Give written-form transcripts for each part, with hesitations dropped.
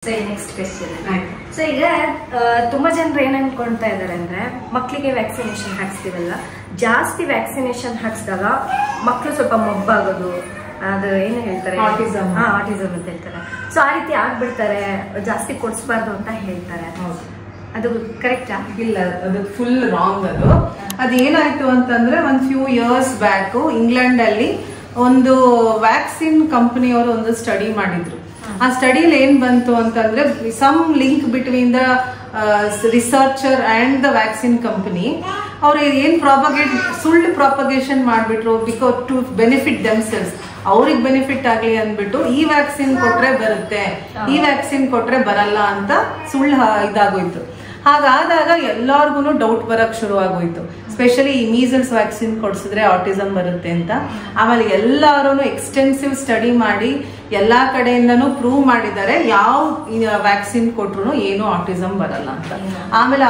So next question. So ಈಗ ತುಂಬಾ ಜನರು ಏನ್ ಅನ್ಕೊಂತಾ ಇದಾರೆ ಅಂದ್ರೆ ಮಕ್ಕಳಿಗೆ ವ್ಯಾಕ್ಸಿನೇಷನ್ ಹಾಕ್ಸ್ತೀವಲ್ಲ, ಜಾಸ್ತಿ ವ್ಯಾಕ್ಸಿನೇಷನ್ ಹಾಕ್ಸಿದಾಗ ಮಕ್ಕಳು ಸ್ವಲ್ಪ ಮೊಬ್ಬಾಗೋದು, ಅದು ಏನು ಹೇಳ್ತಾರೆ, ಆಟಿಸಮ್ ಅಂತ ಹೇಳ್ತಾರೆ. ಸೊ ಆ ರೀತಿ ಆಗ್ಬಿಡ್ತಾರೆ, ಜಾಸ್ತಿ ಕೊಡ್ಸ್ಬಾರ್ದು ಅಂತ ಹೇಳ್ತಾರೆ. ಅದು ಕರೆಕ್ಟಾ? ಇಲ್ಲ, ಅದು ಫುಲ್ ರಾಂಗ್. ಅದೇನಾಯ್ತು ಅಂತಂದ್ರೆ ಒಂದ್ ಫ್ಯೂ ಇಯರ್ಸ್ ಬ್ಯಾಕ್ ಇಂಗ್ಲೆಂಡ್ ಅಲ್ಲಿ ಒಂದು ವ್ಯಾಕ್ಸಿನ್ ಕಂಪನಿಯವರು ಒಂದು ಸ್ಟಡಿ ಮಾಡಿದ್ರು. ಆ ಸ್ಟಡಿಲಿ ಏನ್ ಬಂತು ಅಂತಂದ್ರೆ some link between the researcher and the vaccine company. ಅವ್ರು ಏನ್ ಸುಳ್ಳು ಪ್ರಾಪಗೇಷನ್ ಮಾಡ್ಬಿಟ್ರು, ಬಿಕಾಸ್ ಟು ಬೆನಿಫಿಟ್ ದೆಮ್ಸೆಲ್ಸ್, ಅವ್ರಿಗೆ ಬೆನಿಫಿಟ್ ಆಗ್ಲಿ ಅಂದ್ಬಿಟ್ಟು ಈ ವ್ಯಾಕ್ಸಿನ್ ಕೊಟ್ರೆ ಬರುತ್ತೆ, ಈ ವ್ಯಾಕ್ಸಿನ್ ಕೊಟ್ರೆ ಬರಲ್ಲ ಅಂತ ಸುಳ್ಳು ಇದಾಗೋಯ್ತು. ಹಾಗಾದಾಗ ಎಲ್ಲಾರ್ಗು ಡೌಟ್ ಬರಕ್ ಶುರು ಆಗೋಯ್ತು. ಸ್ಪೆಷಲಿ ಈ ಮೀಸಲ್ಸ್ ವ್ಯಾಕ್ಸಿನ್ ಕೊಡ್ಸಿದ್ರೆ ಆಟಿಸಮ್ ಬರುತ್ತೆ ಅಂತ. ಆಮೇಲೆ ಎಲ್ಲಾರು ಎಕ್ಸ್ಟೆನ್ಸಿವ್ ಸ್ಟಡಿ ಮಾಡಿ ಎಲ್ಲಾ ಕಡೆಯಿಂದನೂ ಪ್ರೂವ್ ಮಾಡಿದ್ದಾರೆ ಯಾವ ವ್ಯಾಕ್ಸಿನ್ ಕೊಟ್ರು ಏನು ಆಟಿಸಮ್ ಬರಲ್ಲ ಅಂತ. ಆಮೇಲೆ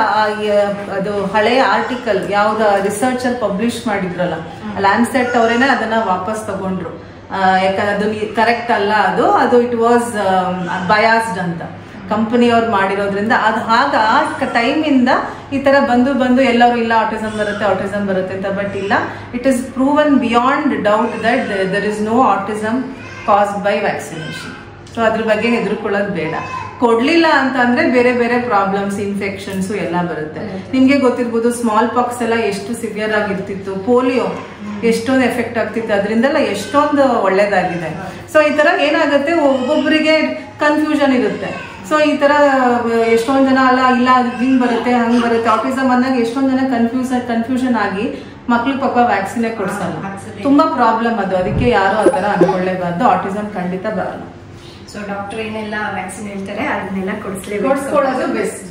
ಅದು ಹಳೆ ಆರ್ಟಿಕಲ್ ಯಾವ್ದ ರಿಸರ್ಚರ್ ಪಬ್ಲಿಷ್ ಮಾಡಿದ್ರಲ್ಲ, ಲ್ಯಾನ್ಸೆಟ್ ಅವರೇನೆ ಅದನ್ನ ವಾಪಸ್ ತಗೊಂಡ್ರು. ಯಾಕಂದ್ರೆ ಅದು ಕರೆಕ್ಟ್ ಅಲ್ಲ, ಅದು ಇಟ್ ವಾಸ್ ಬಯಾಸ್ಡ್ ಅಂತ ಕಂಪನಿಯವ್ರು ಮಾಡಿರೋದ್ರಿಂದ. ಅದು ಆಗ ಟೈಮಿಂದ ಈ ತರ ಬಂದು ಎಲ್ಲರೂ ಇಲ್ಲ ಆಟಿಸಮ್ ಬರುತ್ತೆ ಅಂತ. ಬಟ್ ಇಲ್ಲ, it is proven beyond doubt that there is no autism caused by vaccination. So ಅದ್ರ ಬಗ್ಗೆ ಹೆದರ್ಕೊಳ್ಳೋದು ಬೇಡ. ಕೊಡ್ಲಿಲ್ಲ ಅಂತ ಅಂದ್ರೆ ಬೇರೆ ಬೇರೆ ಪ್ರಾಬ್ಲಮ್ಸ್, ಇನ್ಫೆಕ್ಷನ್ಸ್ ಎಲ್ಲ ಬರುತ್ತೆ. ನಿಮ್ಗೆ ಗೊತ್ತಿರ್ಬೋದು, ಸ್ಮಾಲ್ ಪಾಕ್ಸ್ ಎಲ್ಲ ಎಷ್ಟು ಸಿವಿಯರ್ ಆಗಿರ್ತಿತ್ತು, ಪೋಲಿಯೋ ಎಷ್ಟೊಂದು ಎಫೆಕ್ಟ್ ಆಗ್ತಿತ್ತು, ಅದರಿಂದೆಲ್ಲ ಎಷ್ಟೊಂದು ಒಳ್ಳೇದಾಗಿದೆ. ಸೊ ಈ ತರ ಏನಾಗುತ್ತೆ, ಒಬ್ಬೊಬ್ಬರಿಗೆ ಕನ್ಫ್ಯೂಷನ್ ಇರುತ್ತೆ. ಸೊ ಈ ತರ ಎಷ್ಟೊಂದ್ ಜನ ಇಲ್ಲ ಹಿಂಗ್ ಬರುತ್ತೆ ಹಂಗ್ ಬರುತ್ತೆ ಆಟಿಸಮ್ ಅಂದಾಗ ಎಷ್ಟೊಂದ್ ಜನ ಕನ್ಫ್ಯೂಷನ್ ಆಗಿ ಮಕ್ಳು ಪಾಪ ವ್ಯಾಕ್ಸಿನೇ ಕೊಡ್ಸಲ್ಲ. ತುಂಬಾ ಪ್ರಾಬ್ಲಮ್ ಅದು. ಅದಕ್ಕೆ ಯಾರು ಆ ತರ ಅನ್ಕೊಳ್ಳೇಬಾರ್ದು. ಆಟಿಸಮ್ ಖಂಡಿತ ಬರಲ್ಲ. ಸೊ ಡಾಕ್ಟರ್ ಏನೆಲ್ಲ ವ್ಯಾಕ್ಸಿನ್ ಹೇಳ್ತಾರೆ ಅದನ್ನೆಲ್ಲ ಕೊಡಿಸ್ಕೊಳ್ಳೋದು ಬೆಸ್ಟ್.